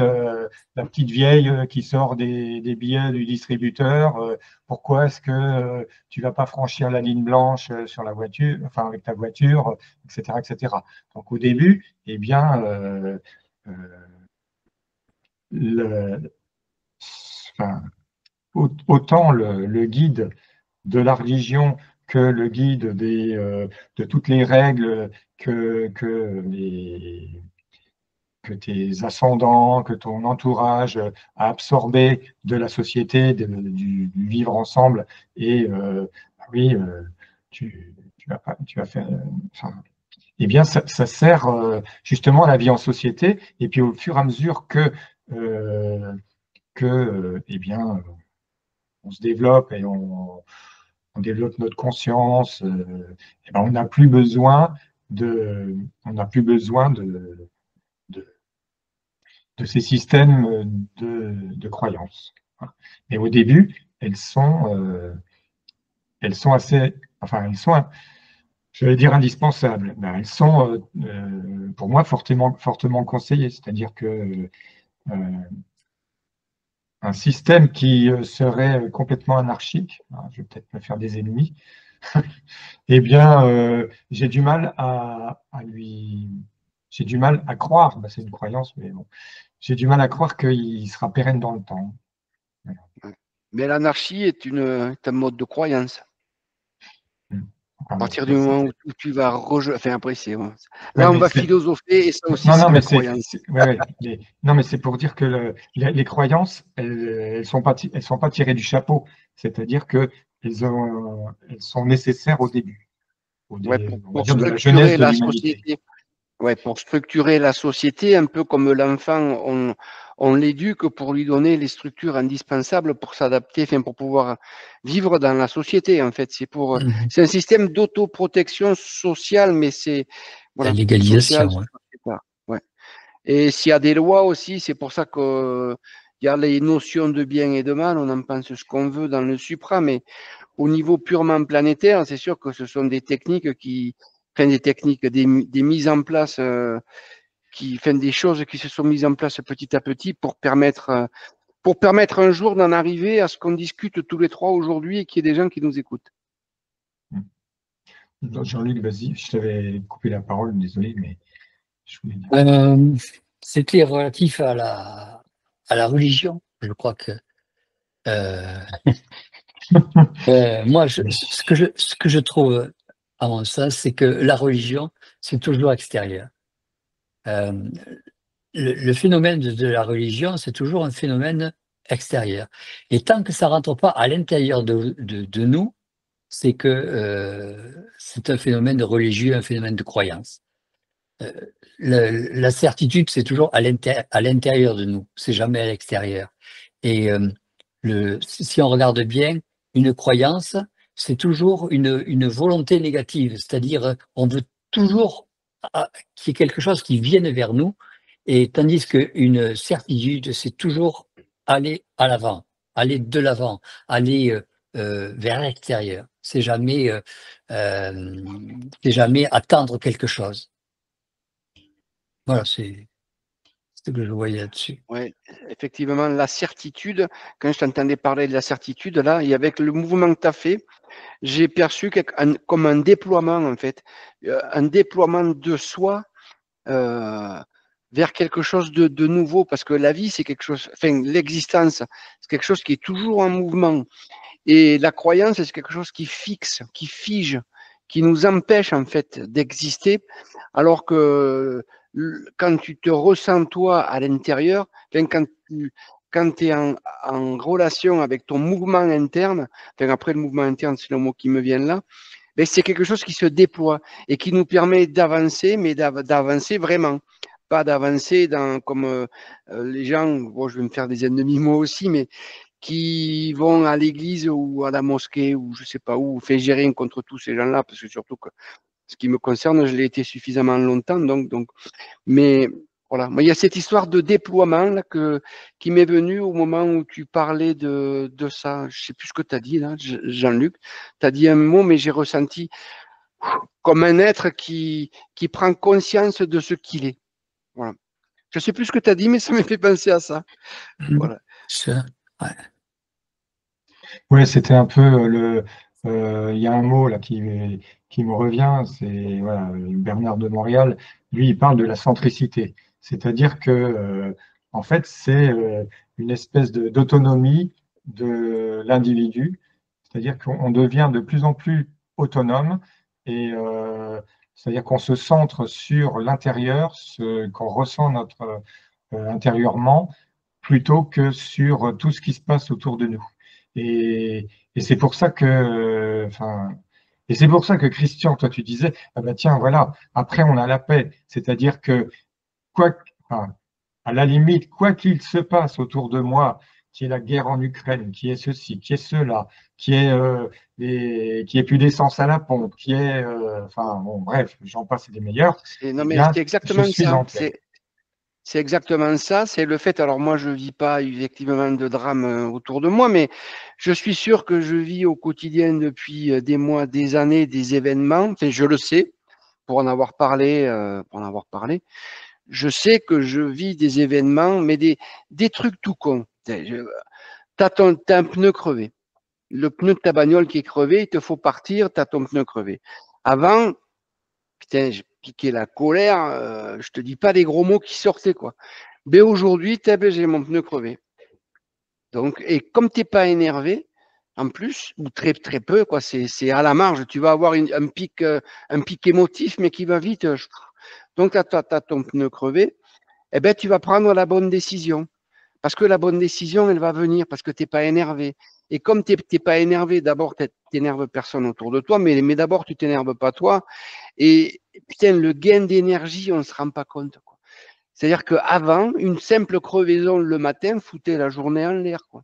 la petite vieille qui sort des billets du distributeur? Pourquoi est-ce que tu vas pas franchir la ligne blanche sur la voiture, enfin avec ta voiture, etc., etc. Donc au début, eh bien, euh, le- enfin, autant le guide de la religion que le guide de toutes les règles que tes ascendants, que ton entourage a absorbé de la société, du vivre ensemble. Et oui, tu vas faire. Enfin, eh bien, ça sert justement à la vie en société. Et puis, au fur et à mesure eh bien, on se développe et on développe notre conscience, eh ben, on n'a plus besoin on n'a plus besoin de, de ces systèmes de croyances. Mais au début, elles sont assez, enfin, elles sont, je vais dire indispensables. Ben, elles sont, pour moi, fortement conseillées. C'est-à-dire que un système qui serait complètement anarchique, hein, je vais peut-être me faire des ennemis, eh bien, j'ai du mal j'ai du mal à croire, ben, c'est une croyance, mais bon, j'ai du mal à croire qu'il sera pérenne dans le temps. Mais l'anarchie est un mode de croyance. À Ah, partir du moment où tu vas rejoindre, enfin après c'est ouais, là on mais va philosopher et ça aussi non, c'est non, de mais la croyance. non, mais c'est pour dire que les croyances, elles sont pas tirées du chapeau. C'est-à-dire que elles sont nécessaires au début, Ouais, on va pour dire de la jeunesse structurer de la l'humanité. société. Ouais, pour structurer la société, un peu comme l'enfant, on l'éduque pour lui donner les structures indispensables pour s'adapter, enfin pour pouvoir vivre dans la société. En fait, c'est un système d'autoprotection sociale, mais c'est La voilà, social, légalisation, ouais. sociétal. Ouais. Et s'il y a des lois aussi, c'est pour ça que il y a les notions de bien et de mal. On en pense ce qu'on veut dans le supra, mais au niveau purement planétaire, c'est sûr que ce sont des techniques des mises en place, des choses qui se sont mises en place petit à petit pour permettre un jour d'en arriver à ce qu'on discute tous les trois aujourd'hui et qu'il y ait des gens qui nous écoutent. Jean-Luc, vas-y, je t'avais coupé la parole, désolé, mais je voulais dire. C'était relatif à la religion. Je crois que euh, moi, ce que je trouve à mon sens, c'est que la religion, c'est toujours extérieur. Euh, le phénomène de la religion, c'est toujours un phénomène extérieur. Et tant que ça rentre pas à l'intérieur de nous, c'est que c'est un phénomène religieux, un phénomène de croyance. Euh, la certitude, c'est toujours à l'intérieur de nous, c'est jamais à l'extérieur. Et si on regarde bien, une croyance, c'est toujours une volonté négative, c'est-à-dire on veut toujours qu'il y ait quelque chose qui vienne vers nous, et tandis qu'une certitude, c'est toujours aller à l'avant, aller de l'avant, aller vers l'extérieur. Euh, c'est jamais attendre quelque chose. Voilà, c'est ce que je voyais là-dessus. Ouais, effectivement, la certitude, quand je t'entendais parler de la certitude, là, et avec le mouvement que tu as fait, j'ai perçu comme un déploiement, en fait, un déploiement de soi euh, vers quelque chose de nouveau, parce que la vie, c'est quelque chose, enfin, l'existence, c'est quelque chose qui est toujours en mouvement. Et la croyance, c'est quelque chose qui fixe, qui fige, qui nous empêche, en fait, d'exister, alors que quand tu te ressens, toi, à l'intérieur, enfin, quand tu es en relation avec ton mouvement interne, enfin, après le mouvement interne, c'est le mot qui me vient là, mais c'est quelque chose qui se déploie et qui nous permet d'avancer, mais d'avancer vraiment. Pas d'avancer comme les gens, bon, je vais me faire des ennemis moi aussi, mais qui vont à l'église ou à la mosquée ou je sais pas où. Fait, j'ai rien contre tous ces gens-là, parce que surtout que ce qui me concerne, je l'ai été suffisamment longtemps, donc, mais voilà. Moi, il y a cette histoire de déploiement là, qui m'est venue au moment où tu parlais de ça. Je sais plus ce que tu as dit là, Jean-Luc. Tu as dit un mot, mais j'ai ressenti comme un être qui prend conscience de ce qu'il est. Je sais plus ce que tu as dit, mais ça m'a fait penser à ça. Voilà. Ouais. Oui, c'était un peu il y a un mot là qui me revient, c'est voilà, Bernard de Montréal. Lui, il parle de la centricité, c'est-à-dire que en fait, c'est une espèce d'autonomie de l'individu, c'est-à-dire qu'on devient de plus en plus autonome et c'est-à-dire qu'on se centre sur l'intérieur, ce qu'on ressent intérieurement, plutôt que sur tout ce qui se passe autour de nous. Et, et c'est pour ça que, et c'est pour ça que Christian, toi tu disais, ah ben tiens, voilà, après on a la paix, c'est-à-dire que quoi, enfin, à la limite, quoi qu'il se passe autour de moi, qui est la guerre en Ukraine, qui est ceci, qui est cela, qui est qui est plus d'essence à la pompe, qui est, enfin bon, bref, j'en passe et des meilleurs. Non, Eh mais bien, c'est je exactement suis ça. en paix. C'est exactement ça. C'est le fait. Alors moi, je vis pas effectivement de drame autour de moi, mais je suis sûr que je vis au quotidien depuis des mois, des années, des événements. Enfin, je le sais pour en avoir parlé, Je sais que je vis des événements, mais des trucs tout cons. T'as un pneu crevé. Le pneu de ta bagnole qui est crevé, il te faut partir, t'as ton pneu crevé. Avant, putain, je piquais la colère, je te dis pas les gros mots qui sortaient, quoi. Mais aujourd'hui, j'ai mon pneu crevé. Donc, et comme t'es pas énervé, en plus, ou très très peu, quoi, c'est à la marge. Tu vas avoir un pic émotif, mais qui va vite. Donc, t'as ton pneu crevé. Eh ben, tu vas prendre la bonne décision. Parce que la bonne décision, elle va venir parce que tu n'es pas énervé. Et comme tu n'es pas énervé, d'abord, tu n'énerves personne autour de toi, mais d'abord, tu t'énerves pas toi. Et putain, le gain d'énergie, on ne se rend pas compte, quoi. C'est-à-dire qu'avant, une simple crevaison le matin foutait la journée en l'air, quoi.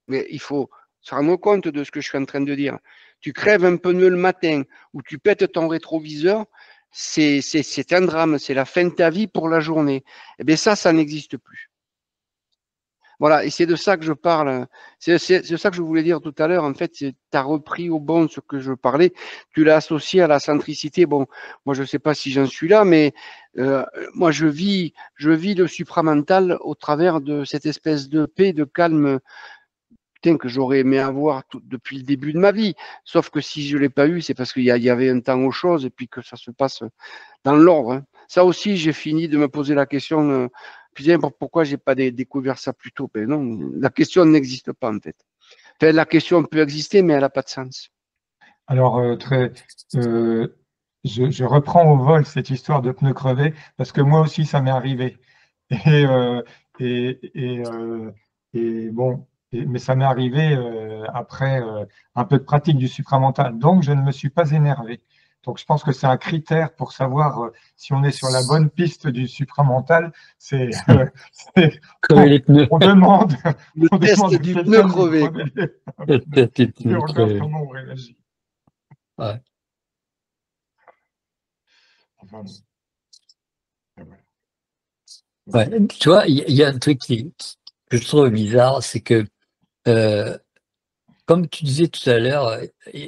Mais il faut se rendre compte de ce que je suis en train de dire. Tu crèves un pneu le matin ou tu pètes ton rétroviseur, c'est un drame, c'est la fin de ta vie pour la journée. Eh bien ça n'existe plus. Voilà, et c'est de ça que je parle. C'est ça que je voulais dire tout à l'heure. En fait, tu as repris au bon ce que je parlais. Tu l'as associé à la centricité. Bon, moi, je ne sais pas si j'en suis là, mais moi, je vis le supramental au travers de cette espèce de paix, de calme, putain, que j'aurais aimé avoir depuis le début de ma vie. Sauf que si je ne l'ai pas eu, c'est parce qu'il y avait un temps aux choses et puis que ça se passe dans l'ordre, hein. Ça aussi, j'ai fini de me poser la question, putain, pourquoi j'ai pas découvert ça plus tôt? Ben non, la question n'existe pas en fait. Enfin, la question peut exister, mais elle n'a pas de sens. Alors, je reprends au vol cette histoire de pneus crevés parce que moi aussi, ça m'est arrivé. Et, et, bon, mais ça m'est arrivé après un peu de pratique du supramental. Donc, je ne me suis pas énervé. Donc, je pense que c'est un critère pour savoir si on est sur la bonne piste du supramental. C'est, Crever les pneus. on demande, Le on test demande à du pneu quelqu'un de nous crevé. crever les Le pneus. test des Et pneus on regarde crevés. comment on réagit. Ouais. Enfin, bon, voilà. Ouais. Tu vois, il y a un truc que je trouve bizarre, c'est que euh, comme tu disais tout à l'heure,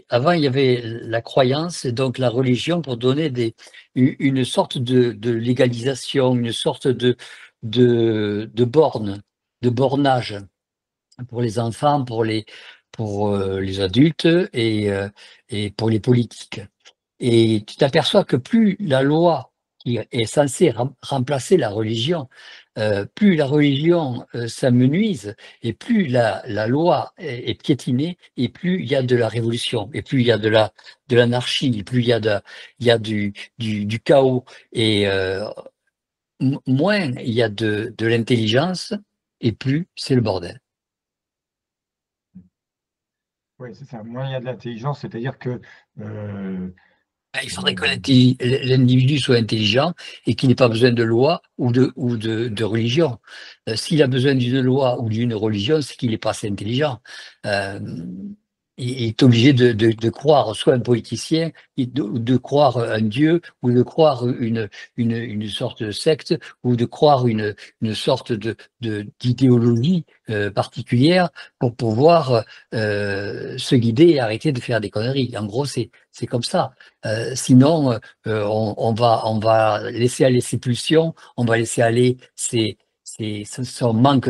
avant il y avait la croyance et donc la religion pour donner une sorte de légalisation, une sorte de borne, de bornage pour les enfants, pour les adultes et pour les politiques. Et tu t'aperçois que plus la loi qui est censée remplacer la religion, plus la religion s'amenuise et plus la loi est piétinée et plus il y a de la révolution et plus il y a de l'anarchie, plus il y a du chaos et moins il y a de l'intelligence et plus c'est le bordel. Oui, c'est ça. Moins il y a de l'intelligence, c'est-à-dire que Il faudrait que l'individu soit intelligent et qu'il n'ait pas besoin de loi ou de religion. S'il a besoin d'une loi ou d'une religion, c'est qu'il n'est pas assez intelligent. il est obligé de croire soit un politicien, de croire un dieu, ou de croire une sorte de secte, ou de croire une sorte d'idéologie particulière pour pouvoir se guider et arrêter de faire des conneries. En gros, c'est comme ça. Sinon, on va laisser aller ses pulsions, on va laisser aller son manque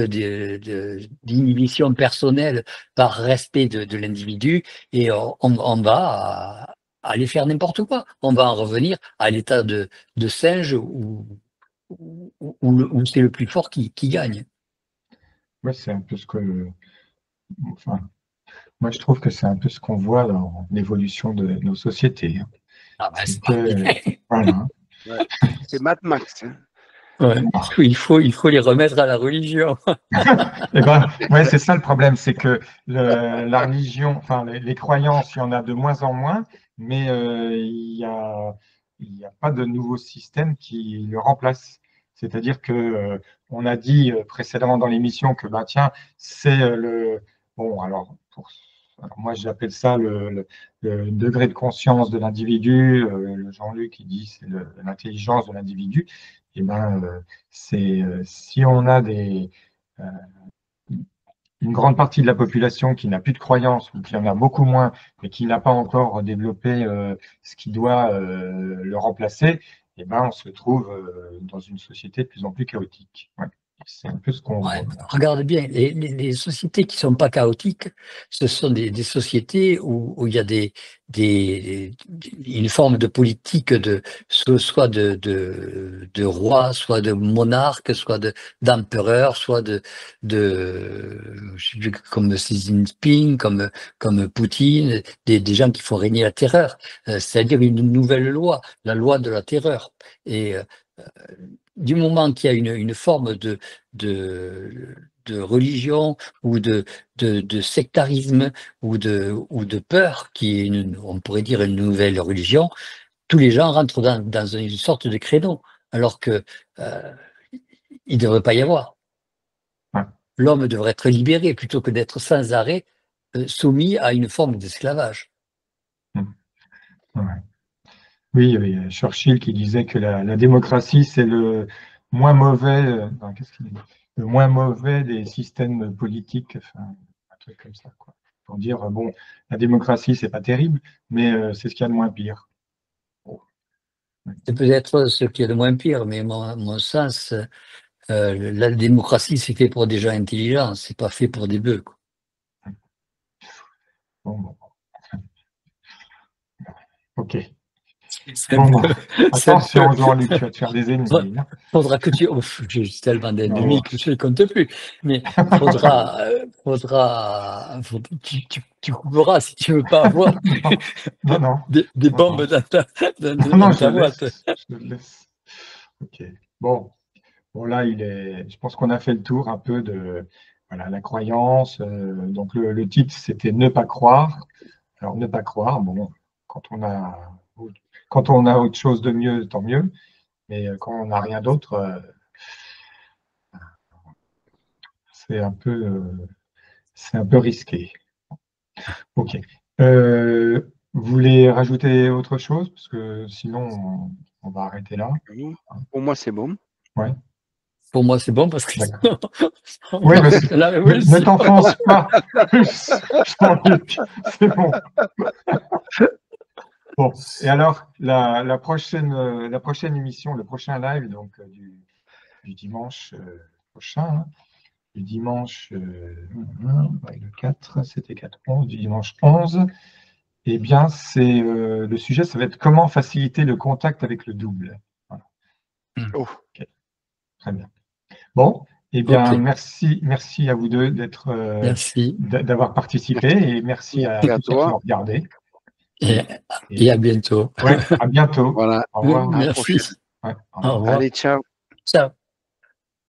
d'inhibition personnelle par respect de l'individu, et on va aller faire n'importe quoi. On va en revenir à l'état de singe où c'est le plus fort qui gagne. Ouais, c'est un peu ce que, enfin, moi je trouve que c'est un peu ce qu'on voit dans l'évolution de nos sociétés. Ah ben, C'est que, voilà. Ouais. C'est Mad Max. Hein. Ouais. Il faut les remettre à la religion. Eh ben, ouais, c'est ça le problème, c'est que la religion, enfin les croyances, il y en a de moins en moins, mais il y a pas de nouveau système qui le remplace. C'est-à-dire que on a dit précédemment dans l'émission que bah tiens, c'est le bon alors moi j'appelle ça le degré de conscience de l'individu. Le Jean-Luc il dit c'est l'intelligence de l'individu. Et ben c'est si on a euh, une grande partie de la population qui n'a plus de croyances, ou qui en a beaucoup moins, mais qui n'a pas encore développé ce qui doit le remplacer, et ben on se trouve dans une société de plus en plus chaotique. Ouais. C'est un peu ce qu'on Ouais, voit. regarde bien, les sociétés qui sont pas chaotiques, ce sont des sociétés où il y a une forme de politique soit de roi, soit de monarque, soit d'empereur, soit je sais plus, comme Xi Jinping, comme Poutine, des gens qui font régner la terreur, c'est-à-dire une nouvelle loi, la loi de la terreur. Et du moment qu'il y a une forme de religion ou de sectarisme ou de peur, qui est on pourrait dire une nouvelle religion, tous les gens rentrent dans une sorte de créneau, alors que il ne devrait pas y avoir. Ouais. L'homme devrait être libéré plutôt que d'être sans arrêt soumis à une forme d'esclavage. Ouais. Oui, il y a Churchill qui disait que la démocratie, c'est le moins mauvais, qu'est-ce qu'il dit? Le moins mauvais des systèmes politiques, enfin, un truc comme ça, quoi. Pour dire, bon, la démocratie, c'est pas terrible, mais c'est ce qu'il y a de moins pire. Bon. C'est peut-être ce qui est le moins pire, mais mon sens, la démocratie, c'est fait pour des gens intelligents, c'est pas fait pour des bœufs, quoi. Bon. Ok. C'est Bon, c'est un attention, peu- Jean-Luc, tu vas te faire des ennemis. Hein. Faudra que tu. J'ai tellement d'ennemis Non. que je ne compte plus. Mais tu couperas si tu veux pas avoir Non. des bombes dans Non, ta boîte. je le laisse. Ok. Bon, là, je pense qu'on a fait le tour un peu de voilà, la croyance. Donc, le titre, c'était Ne pas croire. Alors, ne pas croire, bon, quand on a autre chose de mieux, tant mieux. Mais quand on n'a rien d'autre, c'est un peu risqué. Ok. Vous voulez rajouter autre chose? Parce que sinon, on va arrêter là. Pour moi, c'est bon. Ouais. Pour moi, c'est bon parce que D'accord. on Oui, va mais faire la ne révolution. t'enfonce pas plus, Jean-Luc. C'est bon. Bon. Et alors, la prochaine émission, le prochain live, donc du dimanche prochain, hein, du dimanche le 4, c'était 4-11, du dimanche 11, eh bien, le sujet, ça va être comment faciliter le contact avec le double. Voilà. Oh. Okay. Très bien. Bon, eh bien, Ok. merci à vous deux Merci. d'avoir participé, et merci à tous ceux qui ont regardé. Et à bientôt. Ouais, à bientôt. Voilà. Au revoir. À la prochaine. Merci. Ouais, au Au revoir. revoir. Allez, ciao. Ciao.